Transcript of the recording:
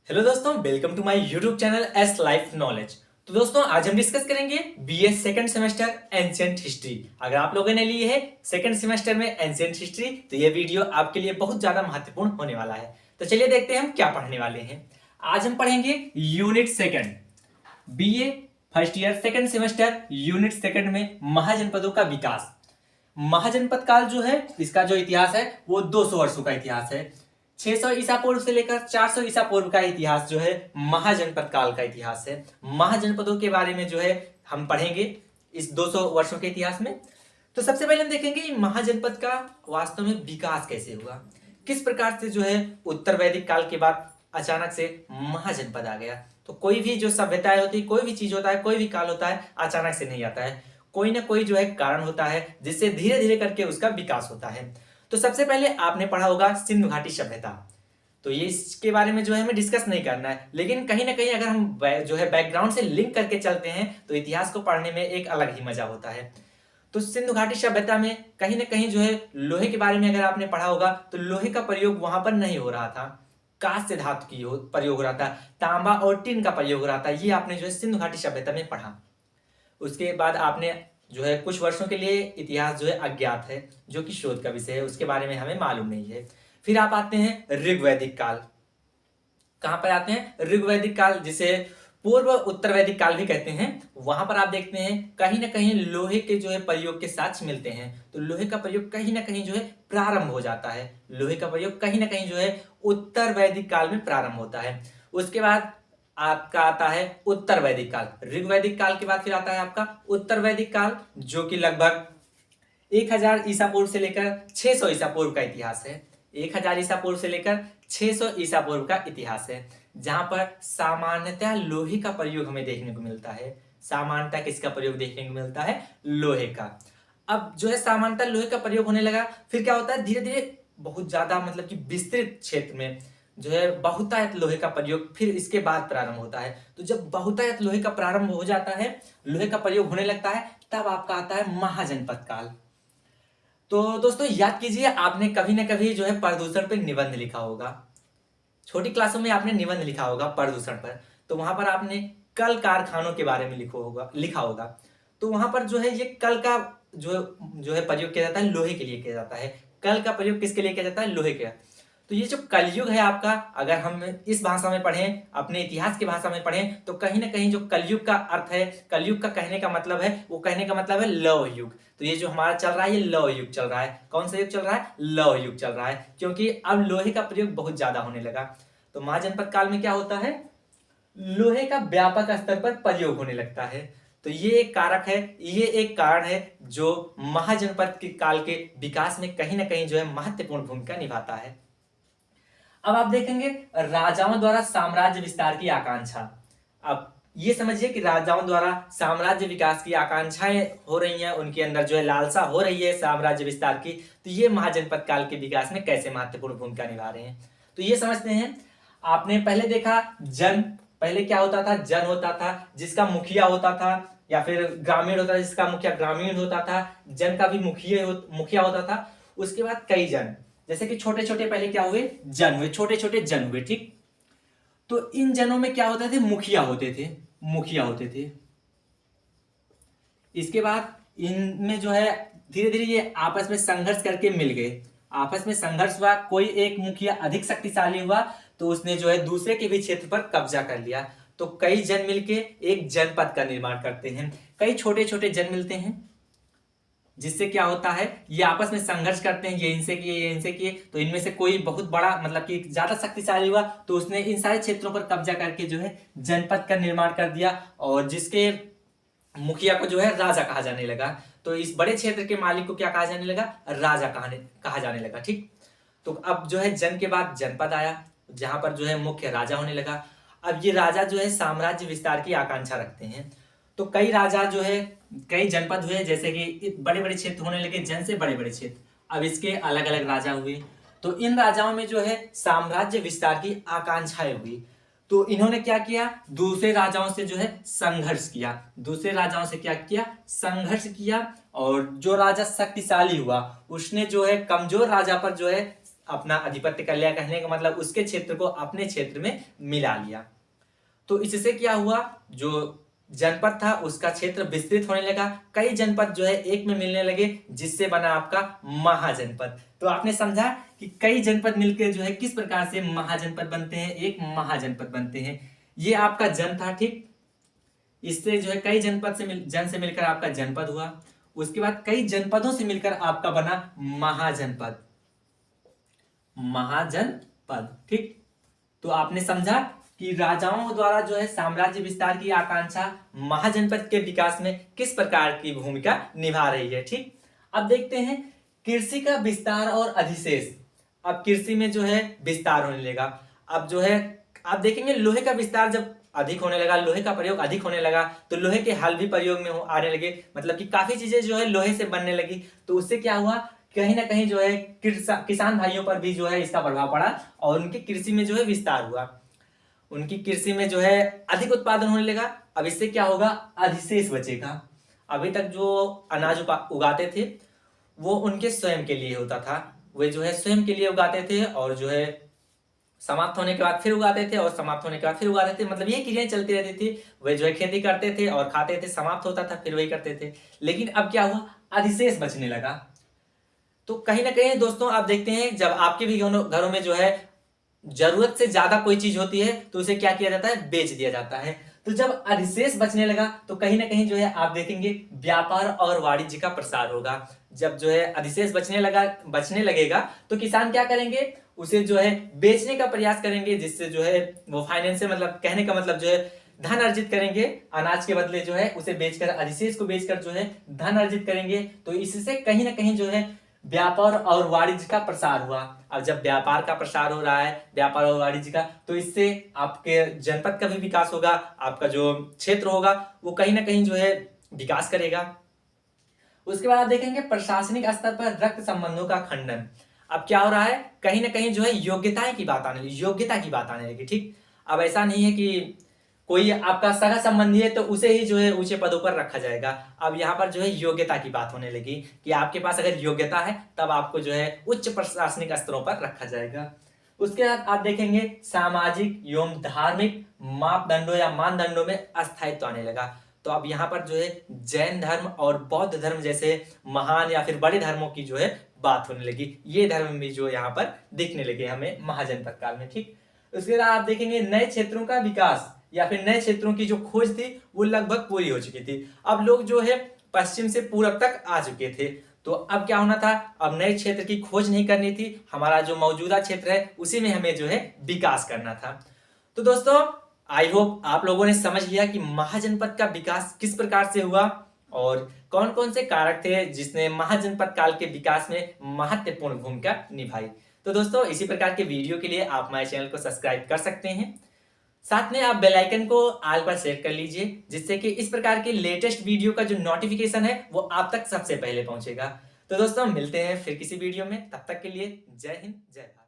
Hello दोस्तों, welcome to my YouTube channel S Life Knowledge. तो दोस्तों, आज हम डिस्कस करेंगे BA second semester ancient history. अगर आप लोगों ने ली है सेकंड सेमेस्टर में एंशिएंट हिस्ट्री तो ये वीडियो आपके लिए बहुत ज्यादा महत्वपूर्ण होने वाला है। तो चलिए देखते हैं हम क्या पढ़ने वाले हैं। आज हम पढ़ेंगे unit second, BA first year second semester unit second में महाजनपदों का विकास। महाजनपद काल जो है, इसका जो इतिहास है वो 200 वर्षों का इतिहास है। 600 ईसा पूर्व से लेकर 400 ईसा पूर्व का इतिहास जो है महाजनपद काल का इतिहास है। महाजनपदों के बारे में जो है हम पढ़ेंगे इस 200 वर्षों के इतिहास में। तो सबसे पहले हम देखेंगे महाजनपद का वास्तव में विकास कैसे हुआ, किस प्रकार से जो है उत्तर वैदिक काल के बाद अचानक से महाजनपद आ गया। तो कोई भी जो सभ्यताएं होती है, कोई भी चीज होता है, कोई भी काल होता है, अचानक से नहीं आता है। कोई ना कोई जो है कारण होता है जिससे धीरे धीरे करके उसका विकास होता है। तो सबसे पहले आपने पढ़ा होगा सिंधु घाटी सभ्यता। तो ये इसके बारे में जो है हमें डिस्कस नहीं करना है, लेकिन कहीं ना कहीं अगर हम जो है बैकग्राउंड से लिंक करके चलते हैं तो इतिहास को पढ़ने में एक अलग ही मजा होता है। तो सिंधु घाटी सभ्यता में कहीं ना कहीं जो है लोहे के बारे में अगर आपने पढ़ा होगा तो लोहे का प्रयोग वहां पर नहीं हो रहा था, कांस्य धातु की प्रयोग हो रहा था, तांबा और टिन का प्रयोग हो रहा था। ये आपने जो है सिंधु घाटी सभ्यता में पढ़ा। उसके बाद आपने जो है कुछ वर्षों के लिए इतिहास जो है अज्ञात है, जो कि शोध का विषय है, उसके बारे में हमें मालूम नहीं है। फिर आप आते हैं ऋग्वैदिक काल। कहां पर आते हैं? ऋग्वैदिक काल, जिसे पूर्व उत्तर वैदिक काल भी कहते हैं। वहां पर आप देखते हैं कहीं ना कहीं लोहे के जो है प्रयोग के साक्ष्य मिलते हैं। तो लोहे का प्रयोग कहीं ना कहीं जो है प्रारंभ हो जाता है। लोहे का प्रयोग कहीं ना कहीं जो है उत्तर वैदिक काल में प्रारंभ होता है। उसके बाद आपका आता है उत्तर वैदिक काल। ऋग्वैदिक काल के बाद फिर आता है आपका उत्तर वैदिक काल, जो कि लगभग 1000 ईसा पूर्व से लेकर 600 ईसा पूर्व का इतिहास है। 1000 ईसा पूर्व से लेकर 600 ईसा पूर्व का इतिहास है, जहां पर सामान्यतः लोहे का प्रयोग हमें देखने को मिलता है। सामान्यतः किसका प्रयोग देखने को मिलता है? लोहे का। अब जो है सामान्यतः लोहे का प्रयोग होने लगा, फिर क्या होता है धीरे धीरे बहुत ज्यादा मतलब कि विस्तृत क्षेत्र में जो है बहुतायत लोहे का प्रयोग फिर इसके बाद प्रारंभ होता है। तो जब बहुतायत लोहे का प्रारंभ हो जाता है, लोहे का प्रयोग होने लगता है, तब आपका आता है महाजनपद काल। तो दोस्तों याद कीजिए, आपने कभी ना कभी जो है प्रदूषण पर निबंध लिखा होगा। छोटी क्लासों में आपने निबंध लिखा होगा प्रदूषण पर। तो वहां पर आपने कल कारखानों के बारे में लिखा होगा। तो वहां पर जो है ये कल का जो है प्रयोग किया जाता है, लोहे के लिए किया जाता है। कल का प्रयोग किसके लिए किया जाता है? लोहे के। तो ये जो कलयुग है आपका, अगर हम इस भाषा में पढ़ें, अपने इतिहास की भाषा में पढ़ें, तो कहीं ना कहीं जो कलयुग का अर्थ है, कलयुग का कहने का मतलब है, वो कहने का मतलब है लव युग। तो ये जो हमारा चल रहा है, ये लव युग चल रहा है। कौन सा युग चल रहा है? लव युग चल रहा है, क्योंकि अब लोहे का प्रयोग बहुत ज्यादा होने लगा। तो महाजनपद काल में क्या होता है? लोहे का व्यापक स्तर पर प्रयोग होने लगता है। तो ये एक कारक है, ये एक कारण है जो महाजनपद के काल के विकास में कहीं ना कहीं जो है महत्वपूर्ण भूमिका निभाता है। अब आप देखेंगे राजाओं द्वारा साम्राज्य विस्तार की आकांक्षा। अब ये समझिए कि राजाओं द्वारा साम्राज्य विकास की आकांक्षाएं हो रही हैं, उनके अंदर जो है लालसा हो रही है साम्राज्य विस्तार की। तो ये महाजनपद काल के विकास में कैसे महत्वपूर्ण भूमिका निभा रहे हैं, तो ये समझते हैं। आपने पहले देखा जन, पहले क्या होता था? जन होता था जिसका मुखिया होता था, या फिर ग्रामीण होता था जिसका मुखिया ग्रामीण होता था। जन का भी मुखिया होता था। उसके बाद कई जन, जैसे कि छोटे छोटे पहले क्या हुए? जन हुए, छोटे छोटे जन हुए, ठीक। तो इन जनों में क्या होते थे? मुखिया होते थे, मुखिया होते थे। इसके बाद इनमें जो है धीरे धीरे ये आपस में संघर्ष करके मिल गए। आपस में संघर्ष हुआ, कोई एक मुखिया अधिक शक्तिशाली हुआ तो उसने जो है दूसरे के भी क्षेत्र पर कब्जा कर लिया। तो कई जन मिलके एक जनपद का निर्माण करते हैं। कई छोटे छोटे जन मिलते हैं, जिससे क्या होता है ये आपस में संघर्ष करते हैं, ये इनसे किए, ये इनसे किए। तो इनमें से कोई बहुत बड़ा मतलब कि ज्यादा शक्तिशाली हुआ तो उसने इन सारे क्षेत्रों पर कब्जा करके जो है जनपद का निर्माण कर दिया, और जिसके मुखिया को जो है राजा कहा जाने लगा। तो इस बड़े क्षेत्र के मालिक को क्या कहा जाने लगा? राजा कहा जाने लगा, ठीक। तो अब जो है जन के बाद जनपद आया, जहां पर जो है मुख्य राजा होने लगा। अब ये राजा जो है साम्राज्य विस्तार की आकांक्षा रखते हैं। तो कई राजा जो है, कई जनपद हुए, जैसे कि बड़े बड़े क्षेत्र होने लगे, जन से बड़े बड़े क्षेत्र। अब इसके अलग अलग राजा हुए। तो इन राजाओं में जो है साम्राज्य विस्तार की आकांक्षाएं हुई। तो इन्होंने क्या किया? दूसरे राजाओं से जो है संघर्ष किया। दूसरे राजाओं से क्या किया? संघर्ष किया। और जो राजा शक्तिशाली हुआ उसने जो है कमजोर राजा पर जो है अपना अधिपत्य कर लिया, कहने का मतलब उसके क्षेत्र को अपने क्षेत्र में मिला लिया। तो इससे क्या हुआ, जो जनपद था उसका क्षेत्र विस्तृत होने लगा, कई जनपद जो है एक में मिलने लगे, जिससे बना आपका महाजनपद। तो आपने समझा कि कई जनपद मिलकर जो है किस प्रकार से महाजनपद बनते हैं, एक महाजनपद बनते हैं। ये आपका जन था, ठीक। इससे जो है कई जनपद से जन से मिलकर आपका जनपद हुआ, उसके बाद कई जनपदों से मिलकर आपका बना महाजनपद, महाजनपद, ठीक। तो आपने समझा कि राजाओं द्वारा जो है साम्राज्य विस्तार की आकांक्षा महाजनपद के विकास में किस प्रकार की भूमिका निभा रही है, ठीक। अब देखते हैं कृषि का विस्तार और अधिशेष। अब कृषि में जो है विस्तार होने लगा। अब जो है आप देखेंगे लोहे का विस्तार जब अधिक होने लगा, लोहे का प्रयोग अधिक होने लगा, तो लोहे के हल भी प्रयोग में आने लगे, मतलब कि काफी चीजें जो है लोहे से बनने लगी। तो उससे क्या हुआ, कहीं ना कहीं जो है किसान भाइयों पर भी जो है इसका प्रभाव पड़ा और उनकी कृषि में जो है विस्तार हुआ, उनकी कृषि में जो है अधिक उत्पादन होने लगा। अब इससे क्या होगा, अधिशेष बचेगा। अभी तक जो अनाज उगाते थे वो उनके स्वयं के लिए होता था, वे जो है स्वयं के लिए उगाते थे और जो है समाप्त होने के बाद फिर उगाते थे और समाप्त होने के बाद फिर उगाते थे, मतलब ये क्रियाएं चलती रहती थी। वे जो है खेती करते थे और खाते थे, समाप्त होता था फिर वही करते थे। लेकिन अब क्या हुआ, अधिशेष बचने लगा। तो कहीं ना कहीं दोस्तों आप देखते हैं जब आपके भी घरों में जो है जरूरत से ज्यादा कोई चीज होती है तो उसे क्या किया जाता है, बेच दिया जाता है। तो जब अधिशेष बचने लगा तो कहीं ना कहीं जो है आप देखेंगे व्यापार और वाणिज्य का प्रसार होगा। जब जो है अधिशेष बचने लगेगा तो किसान क्या करेंगे, उसे जो है बेचने का प्रयास करेंगे, जिससे जो है वो फाइनेंस से, मतलब कहने का मतलब जो है धन अर्जित करेंगे। अनाज के बदले जो है उसे बेचकर, अधिशेष को बेचकर जो है धन अर्जित करेंगे। तो इससे कहीं ना कहीं जो है व्यापार और वाणिज्य का प्रसार हुआ। अब जब व्यापार का प्रसार हो रहा है, व्यापार और वाणिज्य का, तो इससे आपके जनपद का भी विकास होगा, आपका जो क्षेत्र होगा वो कहीं ना कहीं जो है विकास करेगा। उसके बाद आप देखेंगे प्रशासनिक स्तर पर रक्त संबंधों का खंडन। अब क्या हो रहा है, कहीं ना कहीं जो है योग्यता की बात आने लगी, ठीक। अब ऐसा नहीं है कि कोई आपका सगा संबंधी है तो उसे ही जो है ऊंचे पदों पर रखा जाएगा। अब यहाँ पर जो है योग्यता की बात होने लगी कि आपके पास अगर योग्यता है तब आपको जो है उच्च प्रशासनिक स्तरों पर रखा जाएगा। उसके बाद आप देखेंगे सामाजिक एवं धार्मिक मापदंडों या मानदंडों में अस्थायित्व आने लगा। तो अब यहाँ पर जो है जैन धर्म और बौद्ध धर्म जैसे महान या फिर बड़े धर्मों की जो है बात होने लगी। ये धर्म भी जो यहाँ पर दिखने लगे हमें महाजनपद काल में, ठीक। उसके बाद आप देखेंगे नए क्षेत्रों का विकास या फिर नए क्षेत्रों की जो खोज थी वो लगभग पूरी हो चुकी थी। अब लोग जो है पश्चिम से पूरब तक आ चुके थे। तो अब क्या होना था, अब नए क्षेत्र की खोज नहीं करनी थी, हमारा जो मौजूदा क्षेत्र है उसी में हमें जो है विकास करना था। तो दोस्तों आई होप आप लोगों ने समझ लिया कि महाजनपद का विकास किस प्रकार से हुआ और कौन कौन से कारक थे जिसने महाजनपद काल के विकास में महत्वपूर्ण भूमिका निभाई। तो दोस्तों इसी प्रकार के वीडियो के लिए आप हमारे चैनल को सब्सक्राइब कर सकते हैं, साथ में आप बेल आइकन को ऑल पर सेट कर लीजिए, जिससे कि इस प्रकार के लेटेस्ट वीडियो का जो नोटिफिकेशन है वो आप तक सबसे पहले पहुंचेगा। तो दोस्तों मिलते हैं फिर किसी वीडियो में, तब तक के लिए जय हिंद जय भारत।